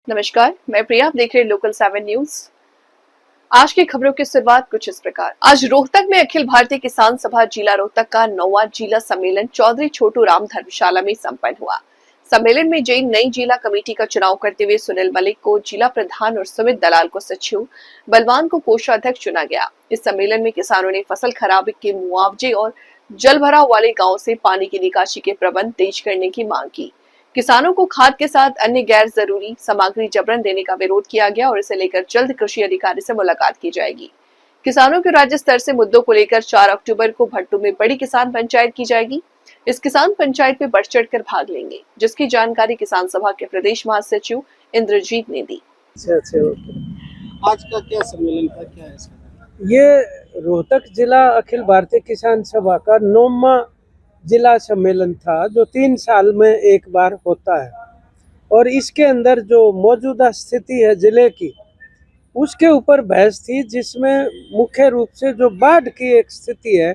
नमस्कार, मैं प्रिया। आप देख रहे हैं लोकल 7 न्यूज। आज की खबरों की शुरुआत कुछ इस प्रकार। आज रोहतक में अखिल भारतीय किसान सभा जिला रोहतक का 9वां जिला सम्मेलन चौधरी छोटू राम धर्मशाला में संपन्न हुआ। सम्मेलन में नई जिला कमेटी का चुनाव करते हुए सुनील मलिक को जिला प्रधान और सुमित दलाल को सचिव, बलवान को कोषाध्यक्ष चुना गया। इस सम्मेलन में किसानों ने फसल खराबे के मुआवजे और जल भराव वाले गाँव से पानी की निकासी के प्रबंध तेज करने की मांग की। किसानों को खाद के साथ अन्य गैर जरूरी सामग्री जबरन देने का विरोध किया गया और इसे लेकर जल्द कृषि अधिकारी से मुलाकात की जाएगी। किसानों के राज्य स्तर से मुद्दों को लेकर 4 अक्टूबर को भट्टू में बड़ी किसान पंचायत की जाएगी। इस किसान पंचायत में बढ़ चढ़ कर भाग लेंगे, जिसकी जानकारी किसान सभा के प्रदेश महासचिव इंद्रजीत ने दी। आज का क्या सम्मेलन था, क्या है इसका? ये रोहतक जिला अखिल भारतीय किसान सभा का 9वां जिला सम्मेलन था, जो 3 साल में एक बार होता है। और इसके अंदर जो मौजूदा स्थिति है जिले की, उसके ऊपर बहस थी, जिसमें मुख्य रूप से जो बाढ़ की एक स्थिति है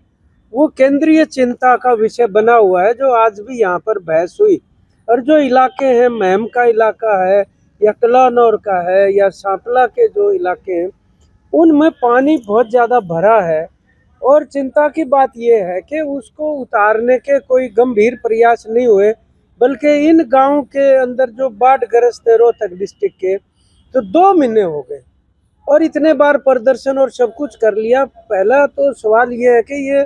वो केंद्रीय चिंता का विषय बना हुआ है, जो आज भी यहाँ पर बहस हुई। और जो इलाके हैं, महम का इलाका है या कलानौर का है या सांपला के जो इलाके हैं, उनमें पानी बहुत ज़्यादा भरा है। और चिंता की बात यह है कि उसको उतारने के कोई गंभीर प्रयास नहीं हुए, बल्कि इन गांव के अंदर जो बाढ़ ग्रस्त है रोहतक डिस्ट्रिक्ट के, तो 2 महीने हो गए और इतने बार प्रदर्शन और सब कुछ कर लिया। पहला तो सवाल ये है कि ये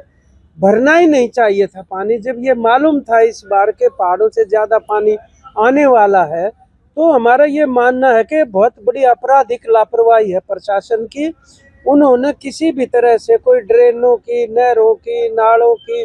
भरना ही नहीं चाहिए था पानी। जब ये मालूम था इस बार के पहाड़ों से ज़्यादा पानी आने वाला है, तो हमारा ये मानना है कि बहुत बड़ी आपराधिक लापरवाही है प्रशासन की। उन्होंने किसी भी तरह से कोई ड्रेनों की, नहरों की, नालों की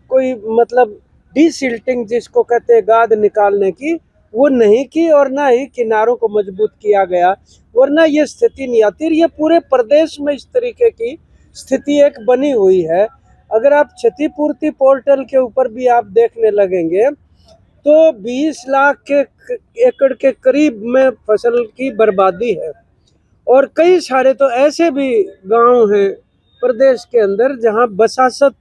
कोई मतलब डीसिल्टिंग जिसको कहते हैं, गाद निकालने की, वो नहीं की। और ना ही किनारों को मजबूत किया गया, वरना ये स्थिति नहीं आती। ये पूरे प्रदेश में इस तरीके की स्थिति एक बनी हुई है। अगर आप क्षतिपूर्ति पोर्टल के ऊपर भी आप देखने लगेंगे तो 20 लाख के एकड़ के करीब में फसल की बर्बादी है। और कई सारे तो ऐसे भी गांव हैं प्रदेश के अंदर जहां बसासत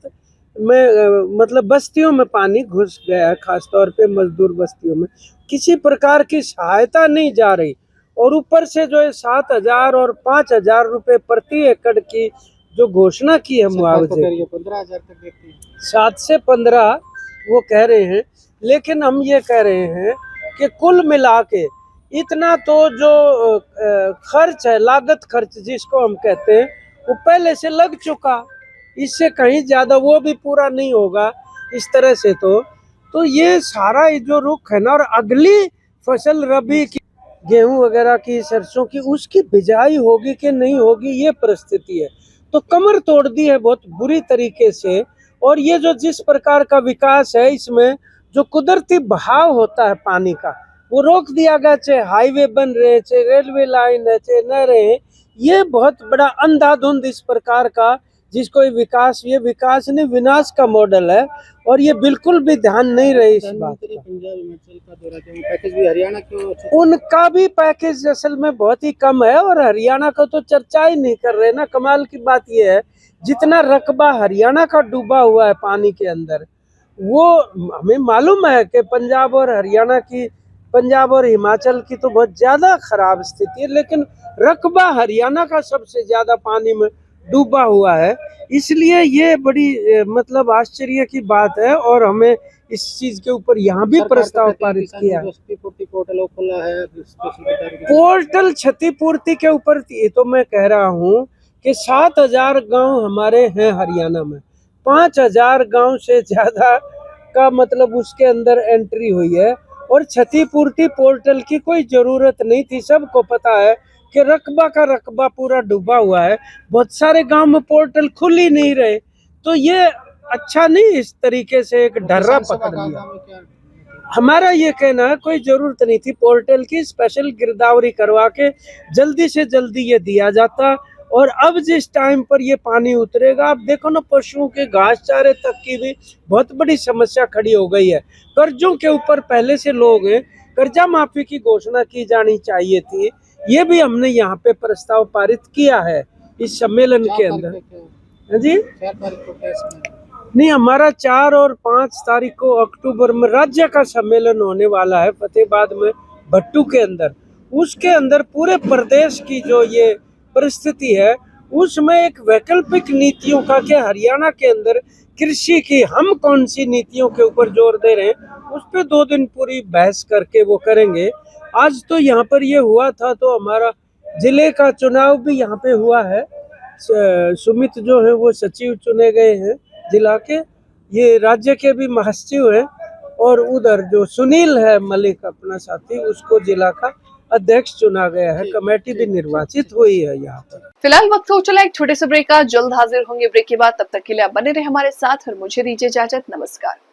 में मतलब बस्तियों में पानी घुस गया है, खासतौर पे मजदूर बस्तियों में किसी प्रकार की सहायता नहीं जा रही। और ऊपर से जो है 7,000 और 5,000 रुपये प्रति एकड़ की जो घोषणा की है मुआवजे, 15,000 तक देखते हैं। 7 से 15 वो कह रहे हैं, लेकिन हम ये कह रहे हैं कि कुल मिला के इतना तो जो खर्च है, लागत खर्च जिसको हम कहते हैं, वो पहले से लग चुका। इससे कहीं ज़्यादा वो भी पूरा नहीं होगा इस तरह से। तो ये सारा जो रुख है ना, और अगली फसल रबी की गेहूं वगैरह की, सरसों की, उसकी बिजाई होगी कि नहीं होगी, ये परिस्थिति है। तो कमर तोड़ दी है बहुत बुरी तरीके से। और ये जो जिस प्रकार का विकास है, इसमें जो कुदरती बहाव होता है पानी का, वो रोक दिया गया। चाहे हाईवे बन रहे, चाहे रेलवे लाइन है, चाहे नहरें हैं, ये बहुत बड़ा अंधाधुंध इस प्रकार का जिसको विकास, ये विकास नहीं विनाश का मॉडल है। और ये बिल्कुल भी ध्यान नहीं रहे इस बात का। पंजाब हिमाचल का दौरा किया, पैकेज भी हरियाणा क्यों? उनका भी पैकेज असल में बहुत ही कम है, और हरियाणा का तो चर्चा ही नहीं कर रहे ना। कमाल की बात यह है, जितना रकबा हरियाणा का डूबा हुआ है पानी के अंदर, वो हमें मालूम है कि पंजाब और हरियाणा की, पंजाब और हिमाचल की तो बहुत ज़्यादा खराब स्थिति है, लेकिन रकबा हरियाणा का सबसे ज़्यादा पानी में डूबा हुआ है। इसलिए ये बड़ी मतलब आश्चर्य की बात है। और हमें इस चीज़ के ऊपर यहाँ भी प्रस्ताव पारित किया है। पोर्टल क्षतिपूर्ति के ऊपर तो मैं कह रहा हूँ कि 7,000 गांव हमारे हैं हरियाणा में, 5,000 गांव से ज़्यादा का मतलब उसके अंदर एंट्री हुई है। और क्षतिपूर्ति पोर्टल की कोई ज़रूरत नहीं थी। सबको पता है कि रकबा का रकबा पूरा डूबा हुआ है। बहुत सारे गांव में पोर्टल खुल ही नहीं रहे, तो ये अच्छा नहीं इस तरीके से एक डर्रा पकड़ लिया। हमारा ये कहना है कोई जरूरत नहीं थी पोर्टल की, स्पेशल गिरदावरी करवा के जल्दी से जल्दी ये दिया जाता। और अब जिस टाइम पर ये पानी उतरेगा, आप देखो ना, पशुओं के घास चारे तक की भी बहुत बड़ी समस्या खड़ी हो गई है। कर्जों के ऊपर पहले से लोग हैं, कर्जा माफी की घोषणा की जानी चाहिए थी। ये भी हमने यहाँ पे प्रस्ताव पारित किया है इस सम्मेलन के अंदर। जी नहीं, हमारा 4 और 5 तारीख को अक्टूबर में राज्य का सम्मेलन होने वाला है फतेहाबाद में भट्टू के अंदर। उसके अंदर पूरे प्रदेश की जो ये परिस्थिति है उसमें एक वैकल्पिक नीतियों का कि हरियाणा के अंदर कृषि की हम कौन सी नीतियों के ऊपर जोर दे रहे हैं उस पे 2 दिन पूरी बहस करके वो करेंगे। आज तो यहाँ पर ये हुआ था तो हमारा जिले का चुनाव भी यहाँ पे हुआ है। सुमित जो है वो सचिव चुने गए हैं जिला के, ये राज्य के भी महासचिव हैं और उधर जो सुनील है मलिक अपना साथी उसको जिला का अध्यक्ष चुना गया है। कमेटी भी निर्वाचित हुई है यहाँ पर। फिलहाल वक्त हो चला एक छोटे से ब्रेक का, जल्द हाजिर होंगे ब्रेक के बाद। तब तक के लिए आप बने रहे हमारे साथ और मुझे दीजिए इजाजत। नमस्कार।